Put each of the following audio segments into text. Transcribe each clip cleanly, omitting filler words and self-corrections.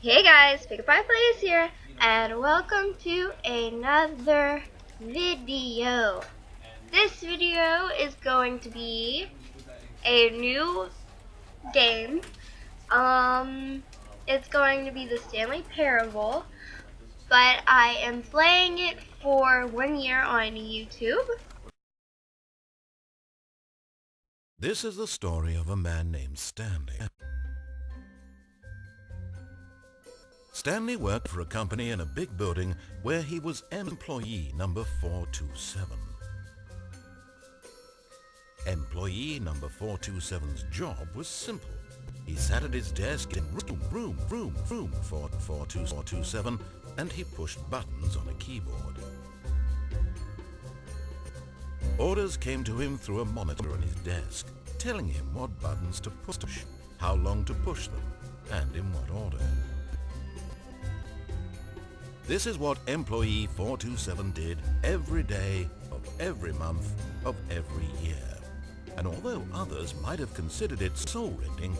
Hey guys, PikaPiiePlays here, and welcome to another video. This video is going to be a new game. It's going to be the Stanley Parable, but I am playing it for 1 year on YouTube. This is the story of a man named Stanley. Stanley worked for a company in a big building where he was employee number 427. Employee number 427's job was simple. He sat at his desk in room for 427 and he pushed buttons on a keyboard. Orders came to him through a monitor on his desk, telling him what buttons to push, how long to push them, and in what order. This is what employee 427 did every day of every month of every year. And although others might have considered it soul-rending,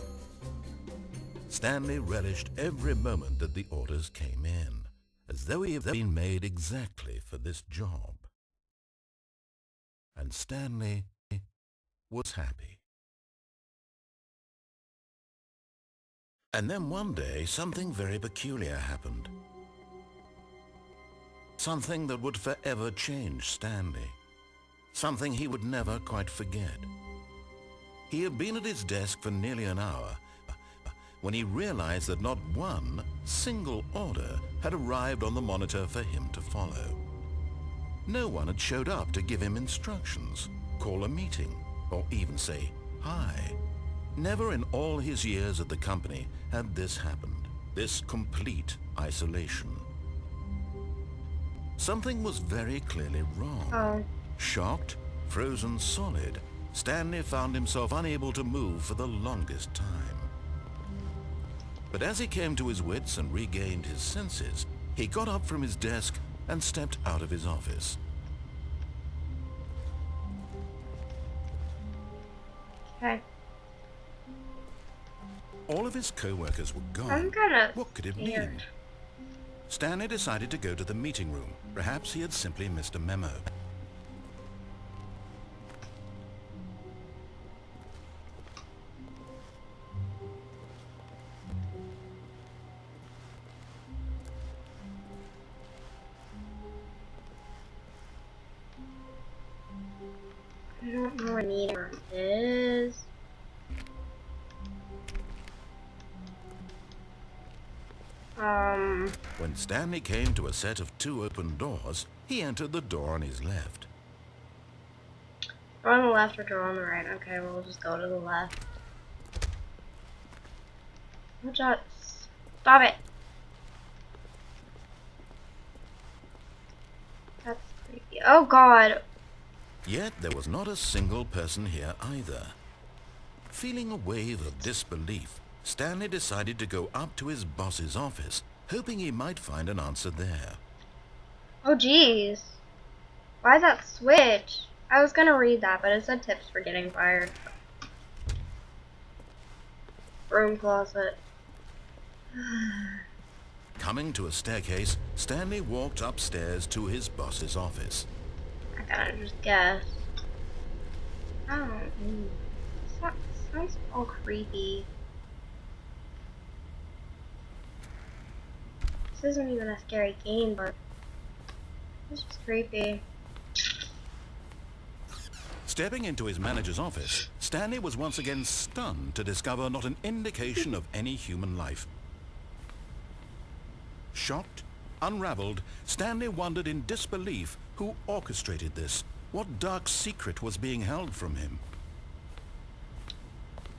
Stanley relished every moment that the orders came in, as though he had been made exactly for this job. And Stanley was happy. And then one day, something very peculiar happened. Something that would forever change Stanley. Something he would never quite forget. He had been at his desk for nearly an hour when he realized that not one single order had arrived on the monitor for him to follow. No one had showed up to give him instructions, call a meeting, or even say hi. Never in all his years at the company had this happened, this complete isolation. Something was very clearly wrong. Shocked, frozen solid, Stanley found himself unable to move for the longest time. But as he came to his wits and regained his senses, he got up from his desk and stepped out of his office. Okay. All of his co-workers were gone. I'm kinda What could it scared. mean? Stanley decided to go to the meeting room. Perhaps he had simply missed a memo. I don't know where meeting room is. When Stanley came to a set of 2 open doors, he entered the door on his left. Door on the left or door on the right? Okay, we'll just go to the left. Watch out. Stop it. That's creepy. Oh god. Yet there was not a single person here either. Feeling a wave of disbelief, Stanley decided to go up to his boss's office, hoping he might find an answer there. Oh jeez. Why is that switch? I was gonna read that, but it said tips for getting fired. Broom closet. Coming to a staircase, Stanley walked upstairs to his boss's office. I gotta just guess. Oh, that sounds all creepy. This isn't even a scary game, but it's just creepy. Stepping into his manager's office, Stanley was once again stunned to discover not an indication of any human life. Shocked, unraveled, Stanley wondered in disbelief who orchestrated this, what dark secret was being held from him.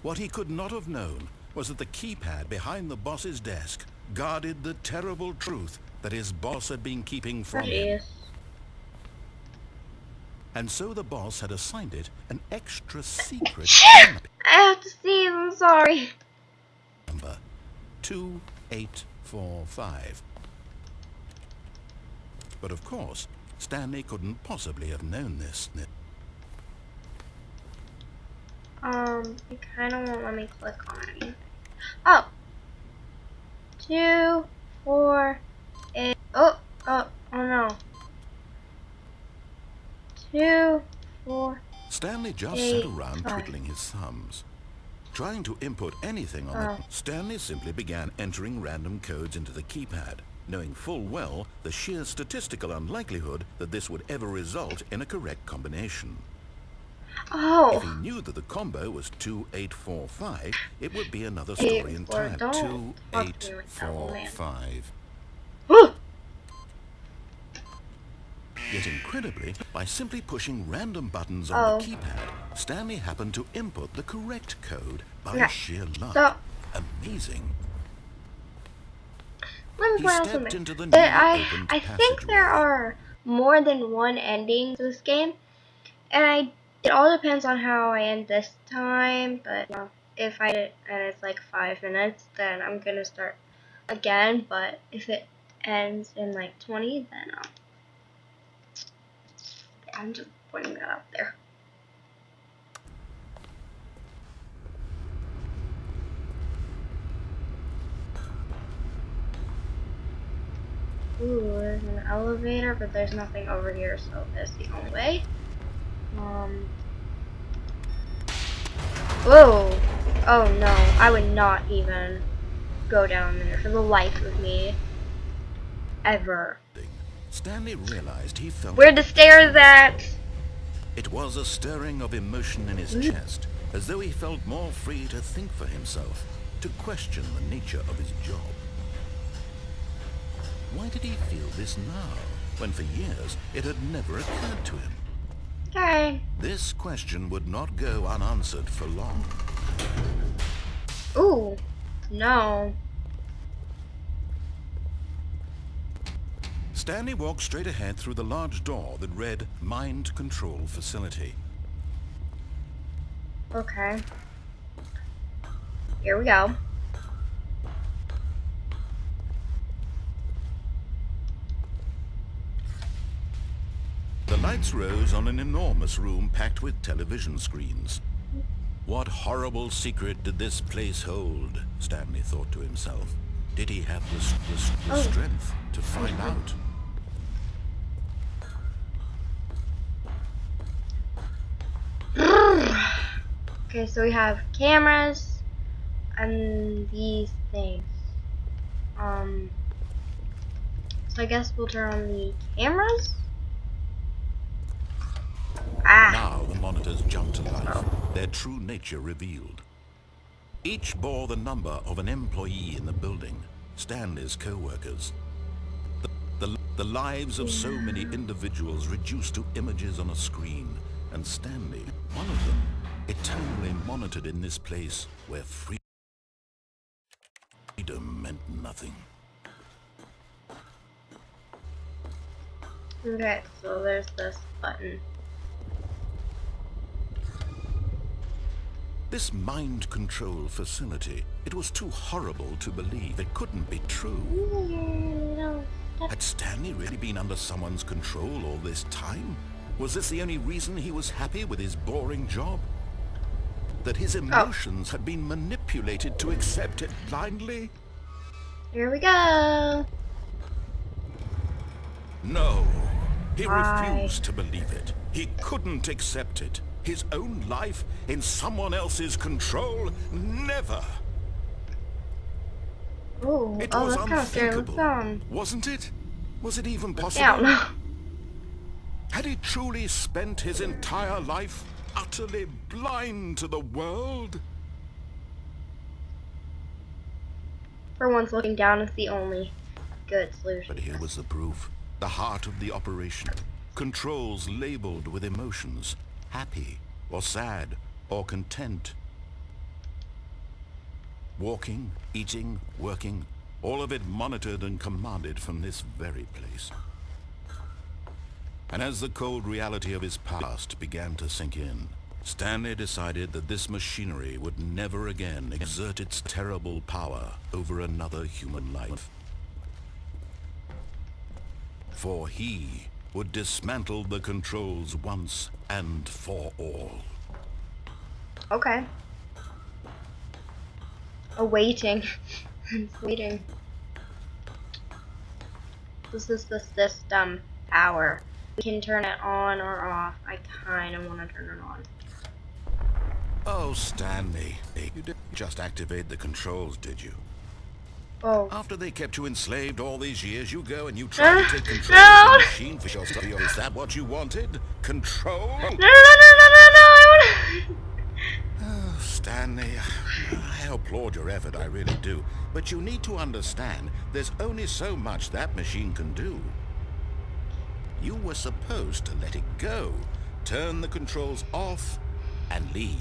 What he could not have known was that the keypad behind the boss's desk guarded the terrible truth that his boss had been keeping from him. And so the boss had assigned it an extra secret I have to see it, I'm sorry. number 2845. But of course, Stanley couldn't possibly have known this. It kind of won't let me click on it. Oh! 2 Stanley just sat around twiddling his thumbs. Trying to input anything on the... Stanley simply began entering random codes into the keypad, knowing full well the sheer statistical unlikelihood that this would ever result in a correct combination. If he knew that the combo was 2845, it would be another story entirely. 2845. Yet incredibly, by simply pushing random buttons on the keypad, Stanley happened to input the correct code by sheer luck. Amazing. Let me point out something. I think there are more than one ending to this game, and it all depends on how I end this time. But if I did and it's like 5 minutes, then I'm gonna start again. But if it ends in like 20, then I'm just pointing that out there. Ooh, there's an elevator, but there's nothing over here, so that's the only way. Whoa! Oh no, I would not even go down there for the life of me. Ever. Stanley realized he felt... Where the stairs at? It was a stirring of emotion in his chest, as though he felt more free to think for himself, to question the nature of his job. Why did he feel this now, when for years it had never occurred to him? Okay. This question would not go unanswered for long. Ooh, no. Stanley walked straight ahead through the large door that read Mind Control Facility. Okay. Here we go. The lights rose on an enormous room packed with television screens. What horrible secret did this place hold? Stanley thought to himself. Did he have the strength to find out? Okay, so we have cameras and these things. So I guess we'll turn on the cameras. Now the monitors jumped to life, their true nature revealed. Each bore the number of an employee in the building, Stanley's co-workers. The lives of so many individuals reduced to images on a screen, and Stanley, one of them, eternally monitored in this place where freedom meant nothing. Okay, so there's this button. This mind control facility, it was too horrible to believe. It couldn't be true. Had Stanley really been under someone's control all this time? Was this the only reason he was happy with his boring job? That his emotions had been manipulated to accept it blindly? Here we go. No, he refused to believe it. He couldn't accept it. His own life in someone else's control? Never. Ooh, it was that's kind of scary. Wasn't it? Was it even possible? I don't know. Had he truly spent his entire life utterly blind to the world? For once, looking down is the only good solution. But here was the proof. The heart of the operation. Controls labeled with emotions. Happy, or sad, or content. Walking, eating, working, all of it monitored and commanded from this very place. And as the cold reality of his past began to sink in, Stanley decided that this machinery would never again exert its terrible power over another human life. For he would dismantle the controls once and for all. Okay. Awaiting. I'm waiting. This is the system power. We can turn it on or off. I kind of want to turn it on. Oh, Stanley, you didn't just activate the controls, did you? Oh. After they kept you enslaved all these years, you go and you No, try to take control no, of the machine for yourself. Is that what you wanted? Control? no, no, no, I wanna... Oh, Stanley, I applaud your effort, I really do. But you need to understand, there's only so much that machine can do. You were supposed to let it go, turn the controls off, and leave.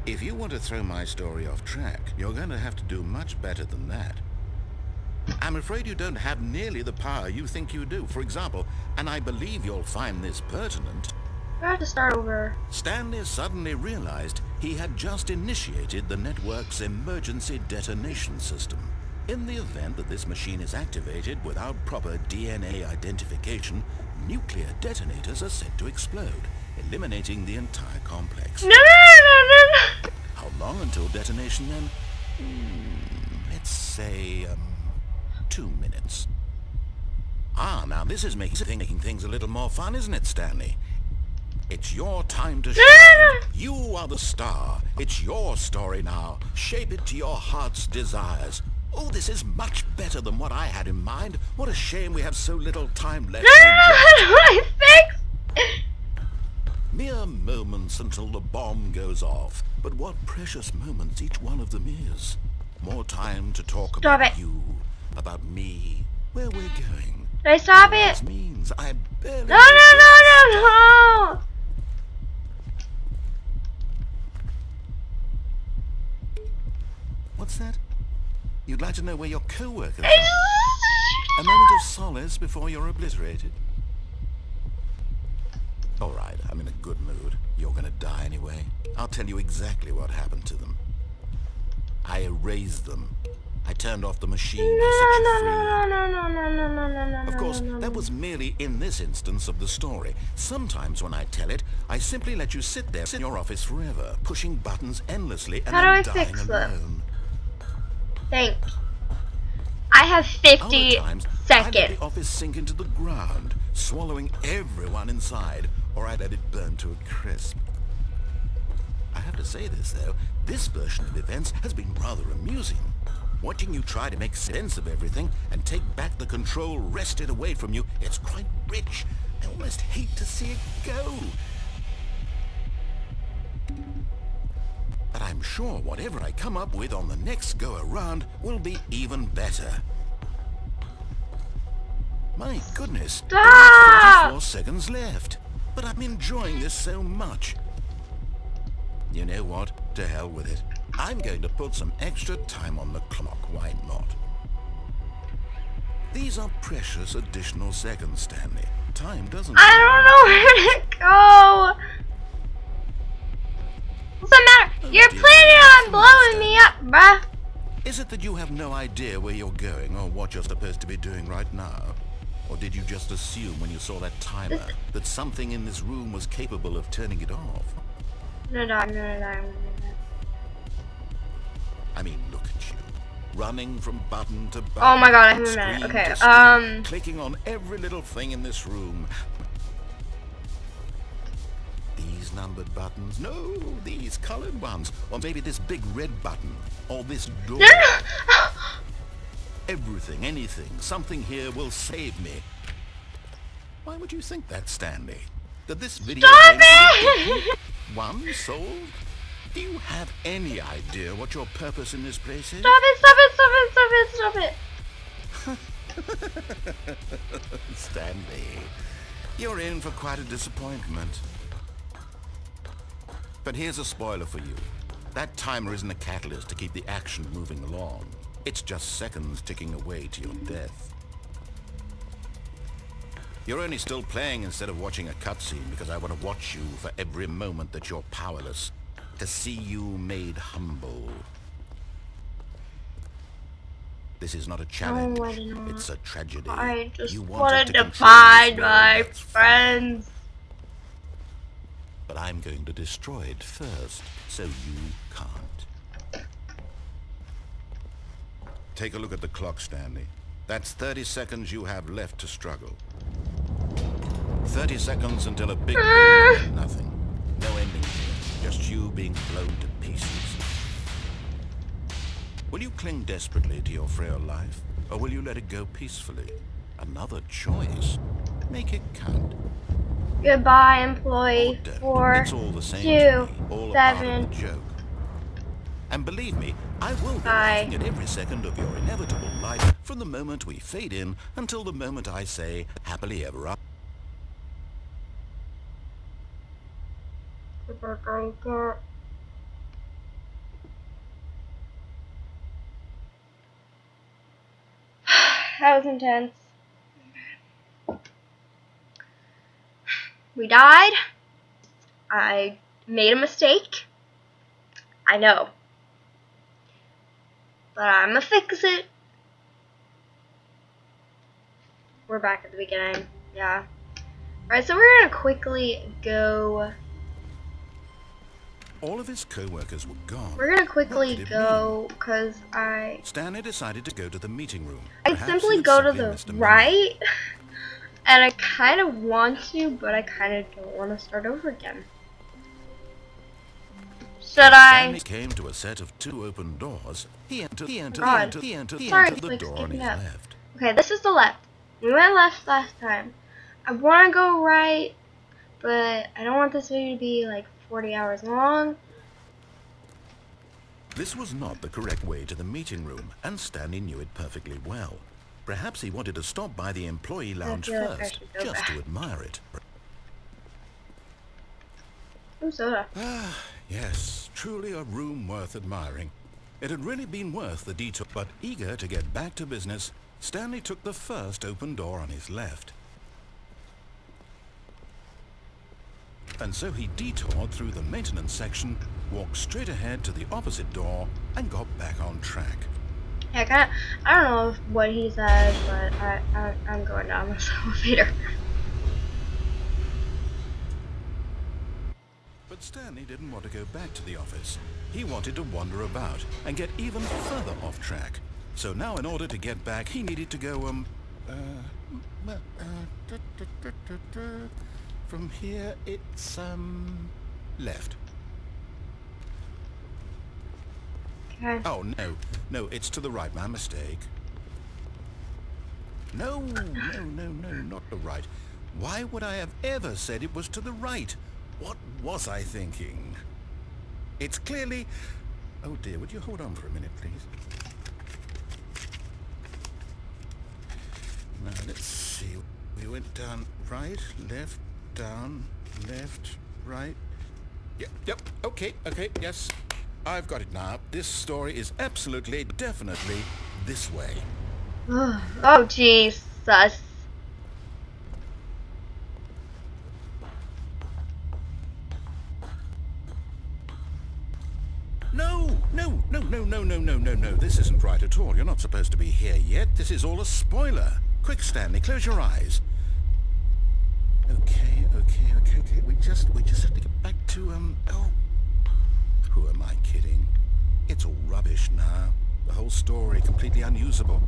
If you want to throw my story off track, you're going to have to do much better than that. I'm afraid you don't have nearly the power you think you do. For example, and I believe you'll find this pertinent, I have to start over. Stanley suddenly realized he had just initiated the network's emergency detonation system. In the event that this machine is activated without proper DNA identification, nuclear detonators are set to explode, eliminating the entire complex. No, no, no, no, no. How long until detonation then? Let's say, 2 minutes. Ah, now this is making things a little more fun, isn't it, Stanley? It's your time to shine. You are the star. It's your story now. Shape it to your heart's desires. Oh, this is much better than what I had in mind. What a shame we have so little time left. No, no, no, how do I fix? Mere moments until the bomb goes off. But what precious moments each one of them is. More time to talk Stop about it. you, about me, where we're going. Did I stop What it? this means, I barely No, no, no, no, no. What's that? You'd like to know where your co-workers are? A moment of solace before you're obliterated. All right, I'm in a good mood. You're gonna die anyway. I'll tell you exactly what happened to them. I erased them. I turned off the machine. I set you free. No, no, no, no, no, no, no, no, Of course, no, no, that was merely in this instance of the story. Sometimes when I tell it, I simply let you sit there in your office forever, pushing buttons endlessly and How then do I dying fix this? alone. Thanks. I have 50 Other times, I let seconds. the office sink into the ground, swallowing everyone inside, or I let it burn to a crisp. I have to say this, though, this version of events has been rather amusing. Watching you try to make sense of everything and take back the control wrested away from you, it's quite rich. I almost hate to see it go. But I'm sure whatever I come up with on the next go-around will be even better. My goodness, there are 44 seconds left. But I'm enjoying this so much. You know what? To hell with it. I'm going to put some extra time on the clock, why not? These are precious additional seconds, Stanley. Time doesn't... I don't know where to go. What's the matter? You're planning on blowing me up, bruh. Is it that you have no idea where you're going or what you're supposed to be doing right now? Or did you just assume when you saw that timer that something in this room was capable of turning it off? No, no, no, no, no. I mean, look at you. Running from button to button. Oh my god, I have a screen minute. to Okay, screen, clicking on every little thing in this room. These numbered buttons? No, these colored ones. Or maybe this big red button. Or this door. No, no. Everything, anything, something here will save me. Why would you think that, Stanley? That this video Stop game it! one solved? Do you have any idea what your purpose in this place is? Stop it, stop it, stop it, stop it, stop it. Stanley, you're in for quite a disappointment. But here's a spoiler for you. That timer isn't a catalyst to keep the action moving along. It's just seconds ticking away to your death. You're only still playing instead of watching a cutscene because I want to watch you for every moment that you're powerless. To see you made humble. This is not a challenge. No, I did not. It's a tragedy. I just You wanted to control find this my world, that's fine. friends. But I'm going to destroy it first, so you can't. Take a look at the clock, Stanley. That's 30 seconds you have left to struggle. 30 seconds until a big boom and nothing. No ending here. just you being blown to pieces. Will you cling desperately to your frail life, or will you let it go peacefully? Another choice. Make it count. Goodbye, Or employee don't. It's all the same to me, all a part of the joke. And believe me, I will be laughing at every second of your inevitable life from the moment we fade in until the moment I say, happily ever after. That was intense. We died. I made a mistake. I know. But I'm gonna fix it. We're back at the beginning. Yeah. Alright, so we're gonna quickly go. All of his co-workers were gone. We're gonna quickly go because Stanley decided to go to the meeting room. I simply go to the right. And I kind of want to, but I kind of don't want to start over again. Should I? Stanley came to a set of 2 open doors. He entered the door on his left. Okay, this is the left. We went left last time. I want to go right, but I don't want this video to be like 40 hours long. This was not the correct way to the meeting room, and Stanley knew it perfectly well. Perhaps he wanted to stop by the employee lounge first, just to admire it. Ooh, soda. Ah, yes, truly a room worth admiring. It had really been worth the detour, but eager to get back to business, Stanley took the first open door on his left. And so he detoured through the maintenance section, walked straight ahead to the opposite door, and got back on track. Yeah, I don't know what he said, but I'm going down this elevator. But Stanley didn't want to go back to the office. He wanted to wander about and get even further off track. So now in order to get back, he needed to go, from here it's, left. Okay. Oh, no, it's to the right, my mistake. No, not the right. Why would I have ever said it was to the right? What was I thinking? It's clearly... Oh dear, would you hold on for a minute, please? Now, let's see. We went down right, left, down, left, right. Yep, okay, yes. I've got it now. This story is absolutely, definitely this way. Oh, Jesus. No. This isn't right at all. You're not supposed to be here yet. This is all a spoiler. Quick, Stanley, close your eyes. Okay. We just have to get back to, oh. Who am I kidding? It's all rubbish now. The whole story completely unusable.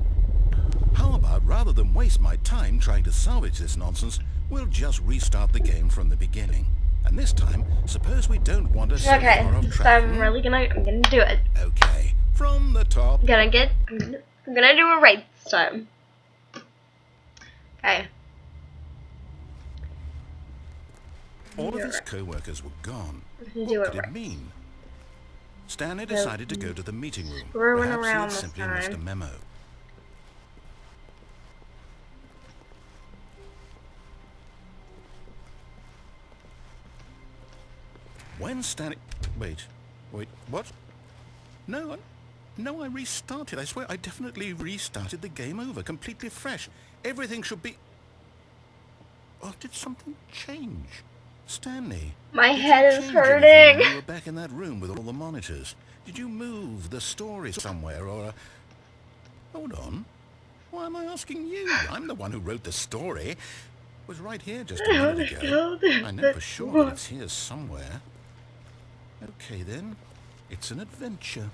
How about, rather than waste my time trying to salvage this nonsense, we'll just restart the game from the beginning. And this time, suppose we don't wander so far off track. I'm really gonna do it. Okay, from the top. I'm gonna do it right this time. Okay. All of his co-workers were gone. What could it mean? Stanley decided to go to the meeting room. Perhaps he had simply missed a memo. When Stanley... Wait, what? No, I restarted. I swear, I definitely restarted the game over, completely fresh. Everything should be... Or did something change? Stanley, my head is hurting. You were back in that room with all the monitors. Did you move the story somewhere, or... Hold on. Why am I asking you? I'm the one who wrote the story. It was right here just a minute ago. I know for sure that it's here somewhere. Okay, then. It's an adventure.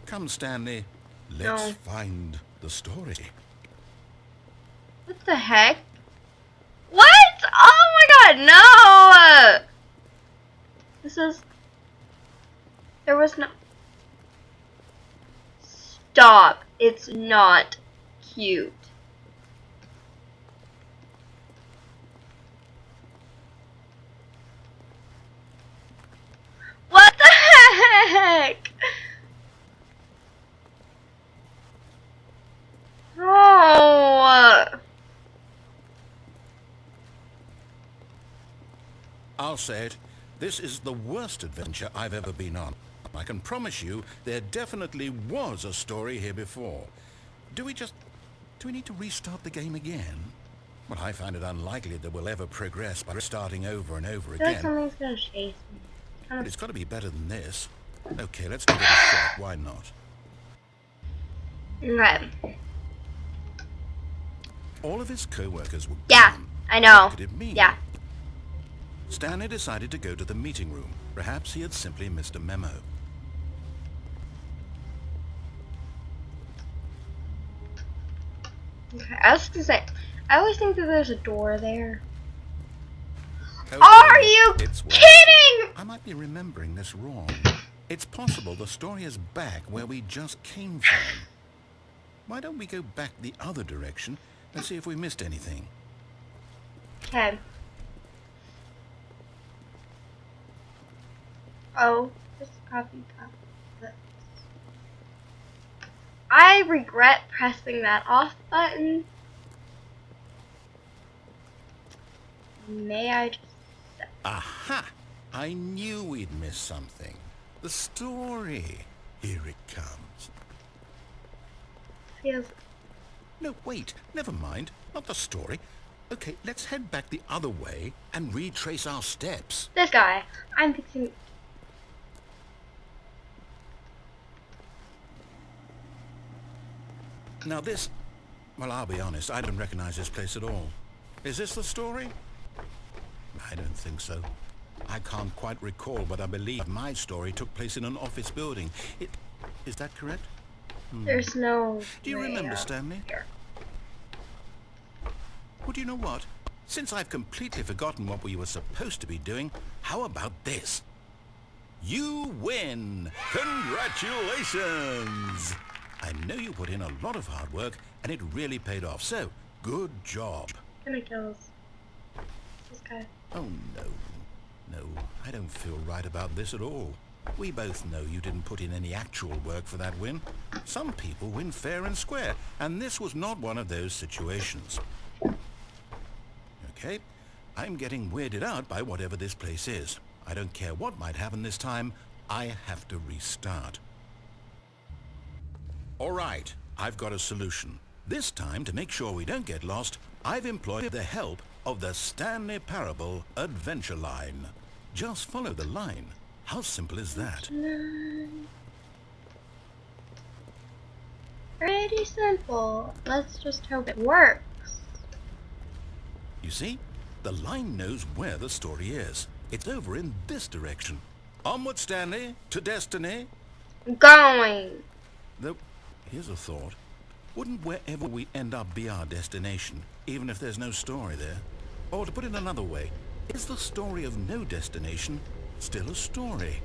Come, Stanley. Let's find the story. What the heck? What? Oh my god, no! This is... There was no... Stop. It's not cute. What the heck? Oh. I'll say it. This is the worst adventure I've ever been on. I can promise you there definitely was a story here before. Do we need to restart the game again? Well, I find it unlikely that we'll ever progress by starting over and over I feel like again. something's gonna chase me. But it's got to be better than this. Okay, let's give it a shot. Why not? Okay. All of his co-workers were Yeah, gone. I know. What could it mean? Yeah. Stanley decided to go to the meeting room. Perhaps he had simply missed a memo. Okay, I was gonna say, I always think that there's a door there. Okay, Are you it's worse. kidding? I might be remembering this wrong. It's possible the story is back where we just came from. Why don't we go back the other direction and see if we missed anything? Okay. Oh, just copy. I regret pressing that off button. May I just... Aha! I knew we'd miss something. The story. Here it comes. Feels... No, wait. Never mind. Not the story. Okay, let's head back the other way and retrace our steps. This guy. I'm fixing... Now this... Well, I'll be honest. I don't recognize this place at all. Is this the story? I don't think so. I can't quite recall, but I believe my story took place in an office building. Is that correct? There's no... Do you remember, Stanley? Here. Well, do you know what? Since I've completely forgotten what we were supposed to be doing, how about this? You win! Congratulations! I know you put in a lot of hard work, and it really paid off, so good job. I'm gonna kill this guy. Oh, no. No, I don't feel right about this at all. We both know you didn't put in any actual work for that win. Some people win fair and square, and this was not one of those situations. Okay, I'm getting weirded out by whatever this place is. I don't care what might happen this time. I have to restart. All right, I've got a solution. This time, to make sure we don't get lost, I've employed the help of the Stanley Parable Adventure Line. Just follow the line. How simple is that? Pretty simple. Let's just hope it works. You see? The line knows where the story is. It's over in this direction. Onward, Stanley, to destiny. I'm going. Though, here's a thought. Wouldn't wherever we end up be our destination, even if there's no story there? Or to put it another way, is the story of no destination still a story?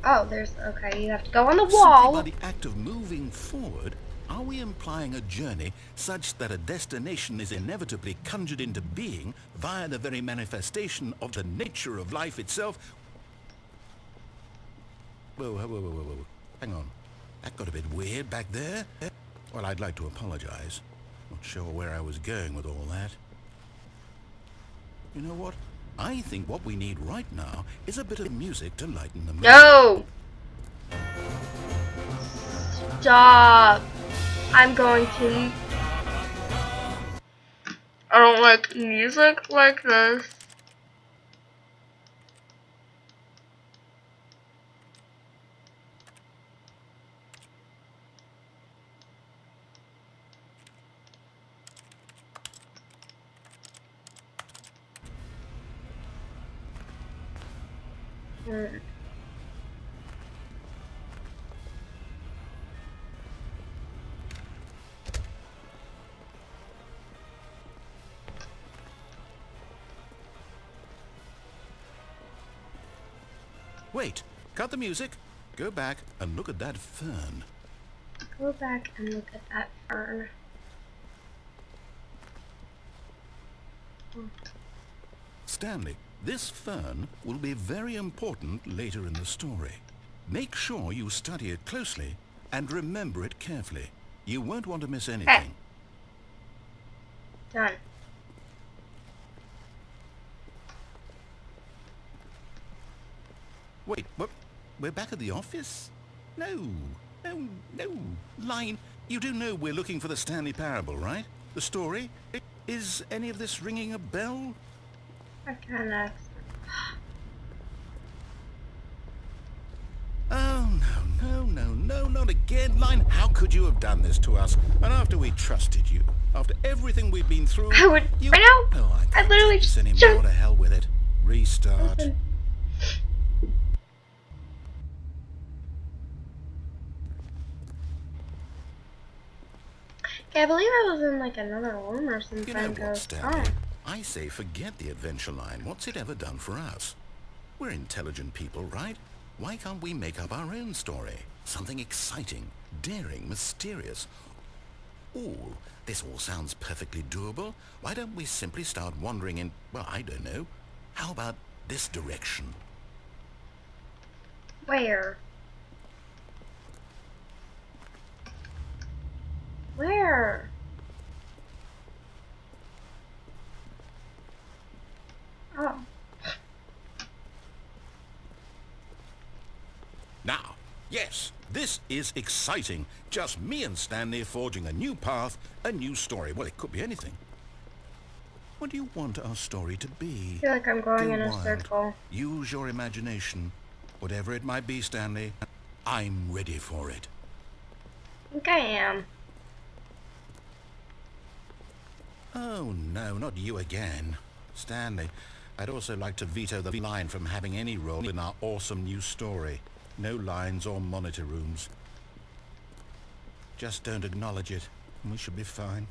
Oh, there's... Okay, you have to go on the Simply wall. by the act of moving forward, are we implying a journey such that a destination is inevitably conjured into being via the very manifestation of the nature of life itself? Whoa, whoa, whoa, whoa, whoa, whoa. Hang on. That got a bit weird back there. Well, I'd like to apologize. Not sure where I was going with all that. You know what? I think what we need right now is a bit of music to lighten the mood. No! Stop. I'm going to... I don't like music like this. Wait, cut the music. Go back and look at that fern. Go back and look at that fern. Stanley, this fern will be very important later in the story. Make sure you study it closely and remember it carefully. You won't want to miss anything. Okay. Done. Wait, what? We're back at the office? No. Line, you do know we're looking for the Stanley Parable, right? The story? Is any of this ringing a bell? I kinda... Oh, no, not again. Line, how could you have done this to us? And after we trusted you, after everything we've been through... I would... You... Right now? Oh, I I can't literally take this just anymore. jumped. To hell with it. Restart. Listen. Okay, I believe I was in like another room or something. You know what, Stanley? I say forget the adventure line. What's it ever done for us? We're intelligent people, right? Why can't we make up our own story? Something exciting, daring, mysterious. Ooh, this all sounds perfectly doable. Why don't we simply start wandering in, well, I don't know. How about this direction? Where? Where? Oh. Now, yes, this is exciting. Just me and Stanley forging a new path, a new story. Well, it could be anything. What do you want our story to be? I feel like I'm going Go in a wild. circle. Use your imagination. Whatever it might be, Stanley, I'm ready for it. I think I am. Oh, no, not you again. Stanley, I'd also like to veto the line from having any role in our awesome new story. No lines or monitor rooms. Just don't acknowledge it, and we should be fine.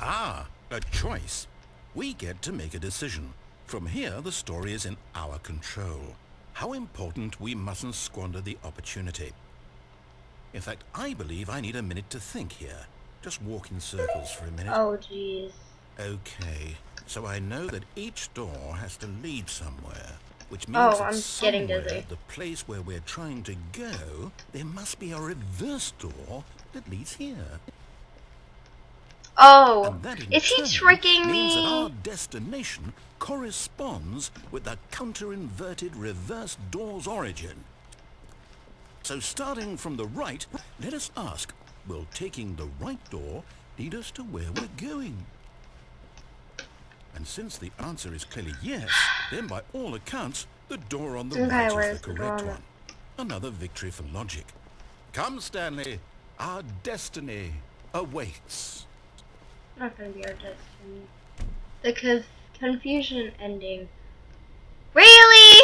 Ah, a choice. We get to make a decision. From here, the story is in our control. How important we mustn't squander the opportunity. In fact, I believe I need a minute to think here. Just walk in circles for a minute. Oh, jeez. Okay, so I know that each door has to lead somewhere, which means Oh, that I'm getting somewhere, dizzy. the place where we're trying to go, there must be a reverse door that leads here. Oh, And that in is he turn tricking means that our me? destination corresponds with the counter-inverted reverse door's origin. So starting from the right, let us ask, will taking the right door lead us to where we're going? And since the answer is clearly yes, then by all accounts, the door on the Okay, right where's is the the correct door? one. Another victory for logic. Come, Stanley, our destiny awaits. Not gonna be our destiny. The confusion ending. Really?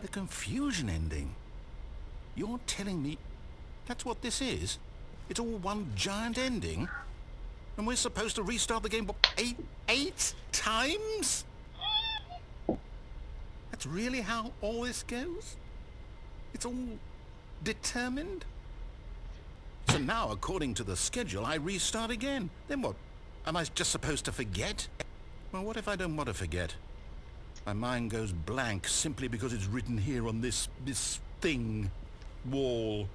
The confusion ending. You're telling me that's what this is? It's all one giant ending? And we're supposed to restart the game, what, eight times? That's really how all this goes? It's all determined? So now, according to the schedule, I restart again. Then what? Am I just supposed to forget? Well, what if I don't want to forget? My mind goes blank simply because it's written here on this thing, wall.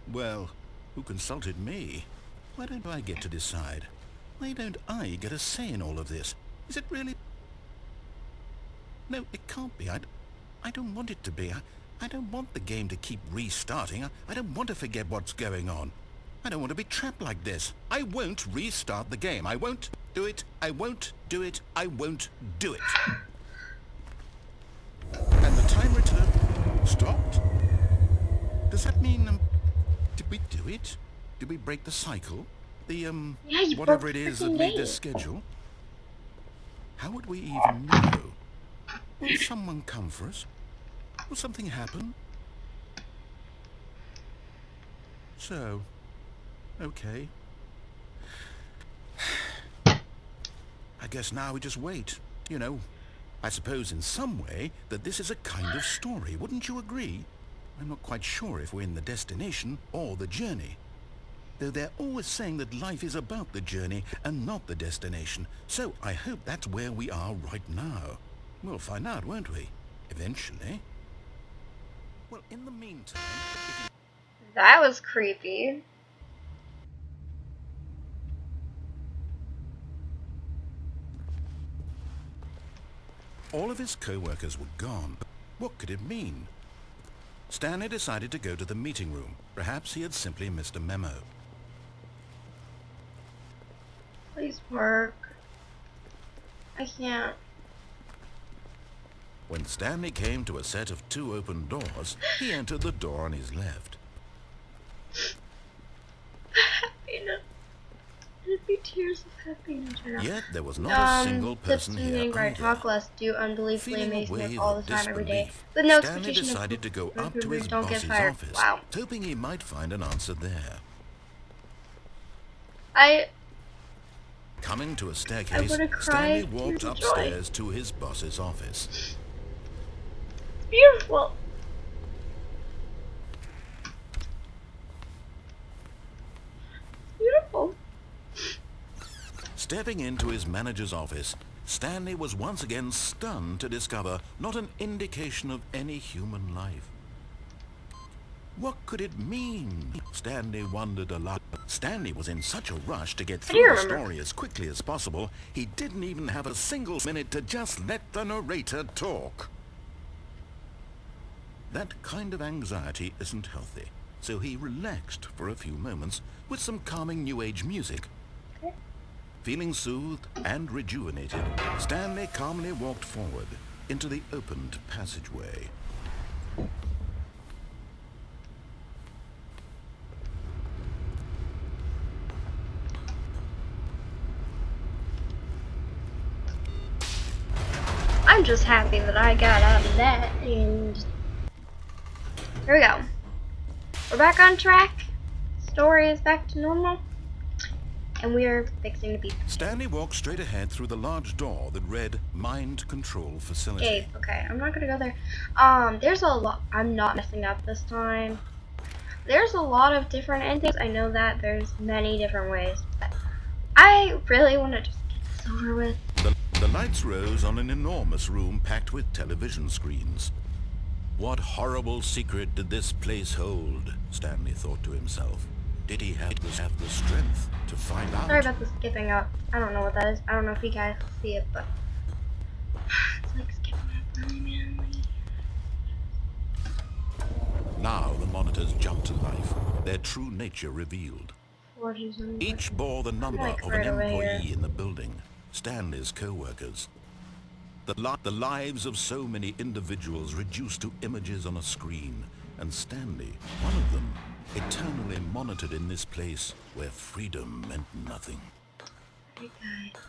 Well, who consulted me? Why don't I get to decide? Why don't I get a say in all of this? Is it really? No, it can't be. I don't want it to be. I don't want the game to keep restarting. I don't want to forget what's going on. I don't want to be trapped like this. I won't restart the game. I won't do it. I won't do it. I won't do it. And the time return stopped? Does that mean, did we do it? Did we break the cycle? The, Yeah, you whatever broke it the is that freaking made game. this schedule? How would we even know? Will someone come for us? Will something happen? So, okay, I guess now we just wait. You know, I suppose in some way that this is a kind of story. Wouldn't you agree? I'm not quite sure if we're in the destination or the journey. Though they're always saying that life is about the journey and not the destination. So I hope that's where we are right now. We'll find out, won't we? Eventually. Well, in the meantime, if you... That was creepy. All of his co-workers were gone. What could it mean? Stanley decided to go to the meeting room. Perhaps he had simply missed a memo. Please work. I can't. When Stanley came to a set of 2 open doors, he entered the door on his left. Happiness. It'd be tears of happiness. Yet there was not a single person here Right, talk either. less, do unbelievably Feeling a amazing wave all of the time, every day. disbelief, With no Stanley expectation decided to go up to his don't get boss's fired. office, Wow. hoping he might find an answer there. Coming to a staircase, Stanley walked upstairs to his boss's office. It's beautiful. Beautiful. Stepping into his manager's office, Stanley was once again stunned to discover not an indication of any human life. What could it mean? Stanley wondered aloud. Stanley was in such a rush to get through the story as quickly as possible, he didn't even have a single minute to just let the narrator talk. That kind of anxiety isn't healthy, so he relaxed for a few moments with some calming New Age music. Feeling soothed and rejuvenated, Stanley calmly walked forward into the opened passageway. I'm just happy that I got out of that, and here we go. We're back on track. Story is back to normal, and we are fixing to be. Stanley walked straight ahead through the large door that read Mind Control Facility. Okay, I'm not gonna go there. There's a lot. I'm not messing up this time. There's a lot of different endings. I know that there's many different ways, but I really want to just get this over with. The lights rose on an enormous room packed with television screens. What horrible secret did this place hold? Stanley thought to himself. Did he have the strength to find out? Sorry about the skipping up. I don't know what that is. I don't know if you guys see it, but it's like skipping up really manly. Now the monitors jumped to life, their true nature revealed. Forges and Each bore the number like of right an over employee here. in the building, Stanley's co-workers. The lives of so many individuals reduced to images on a screen, and Stanley, one of them, eternally monitored in this place where freedom meant nothing. Alright guys.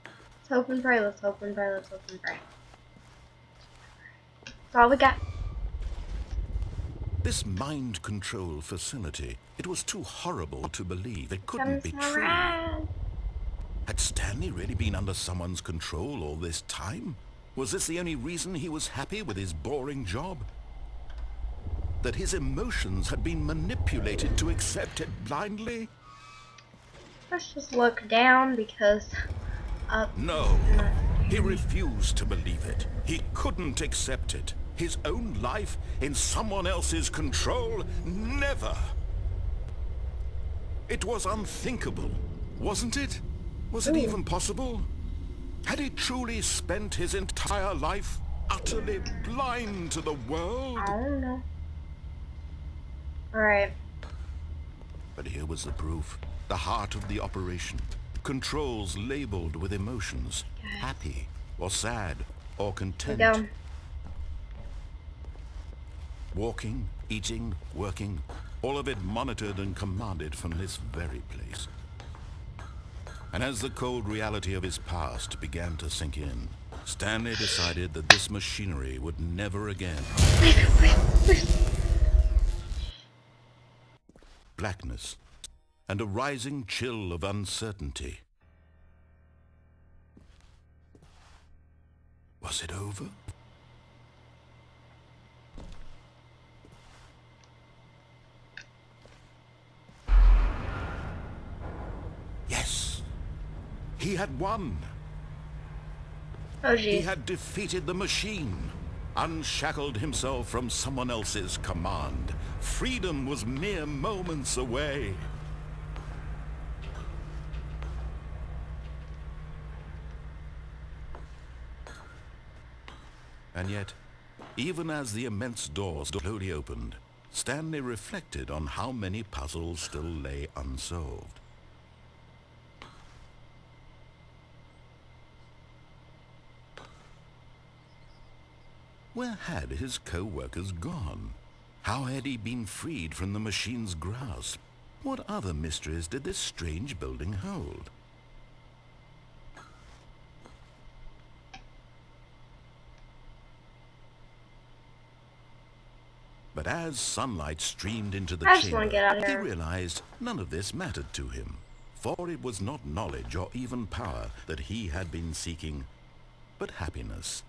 Let's hope and pray, let's hope and pray, let's hope and pray. That's all we got. This mind control facility, it was too horrible to believe. It couldn't be true. Rad. Had Stanley really been under someone's control all this time? Was this the only reason he was happy with his boring job? That his emotions had been manipulated to accept it blindly? Let's just look down because up. No, he refused to believe it. He couldn't accept it. His own life in someone else's control? Never! It was unthinkable, wasn't it? Was it even possible? Had he truly spent his entire life utterly blind to the world? I don't know. Alright. But here was the proof. The heart of the operation. Controls labeled with emotions. Happy, or sad, or content. Here we go. Walking, eating, working, all of it monitored and commanded from this very place. And as the cold reality of his past began to sink in, Stanley decided that this machinery would never again. Blackness and a rising chill of uncertainty. Was it over? Yes, he had won. Oh, He jeez. had defeated the machine, unshackled himself from someone else's command. Freedom was mere moments away. And yet, even as the immense doors slowly opened, Stanley reflected on how many puzzles still lay unsolved. Where had his co-workers gone? How had he been freed from the machine's grasp? What other mysteries did this strange building hold? But as sunlight streamed into the I just want to chamber, get out of he here. realized none of this mattered to him, for it was not knowledge or even power that he had been seeking, but happiness.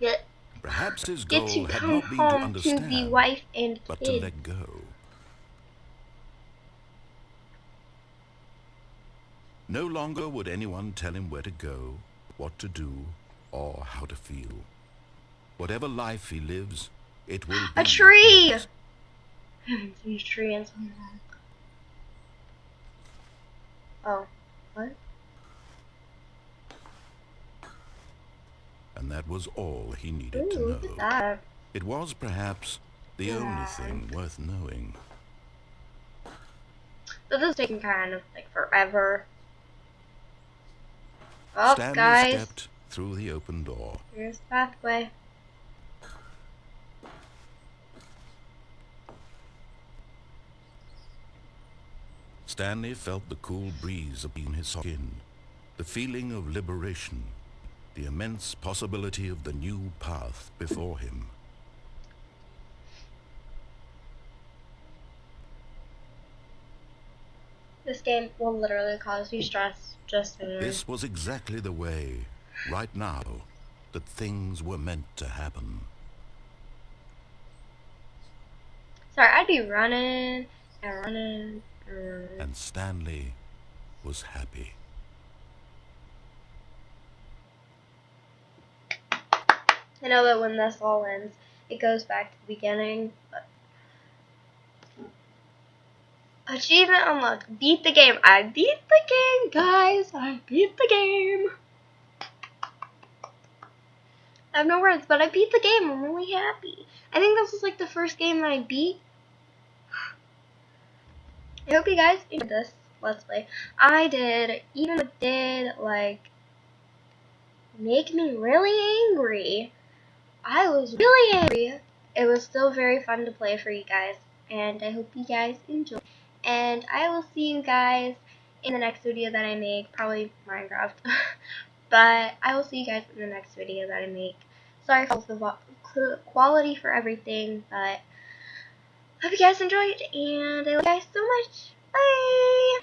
Get Perhaps his to goal had come not been to home to understand, the wife and but to kids. let go. No longer would anyone tell him where to go, what to do, or how to feel. Whatever life he lives, it will be A tree! his. I haven't seen a tree in so long. Oh, what? And that was all he needed to Ooh, know. look at that. It was perhaps the only thing worth knowing. This is taking kind of like forever. Oh, Stanley guys, stepped through the open door. here's the pathway. Stanley felt the cool breeze upon his skin, the feeling of liberation, the immense possibility of the new path before him. This game will literally cause you stress just to learn. This was exactly the way, right now, that things were meant to happen. Sorry, I'd be running and running and running. And Stanley was happy. I know that when this all ends, it goes back to the beginning, but achievement unlocked. Beat the game. I beat the game, guys. I beat the game. I have no words, but I beat the game. I'm really happy. I think this was like the first game that I beat. I hope you guys enjoyed this Let's Play. I did, even it did, like, make me really angry. I was really angry. It was still very fun to play for you guys, and I hope you guys enjoy. And I will see you guys in the next video that I make, probably Minecraft. But I will see you guys in the next video that I make. Sorry for the quality for everything, but hope you guys enjoyed, and I love you guys so much. Bye!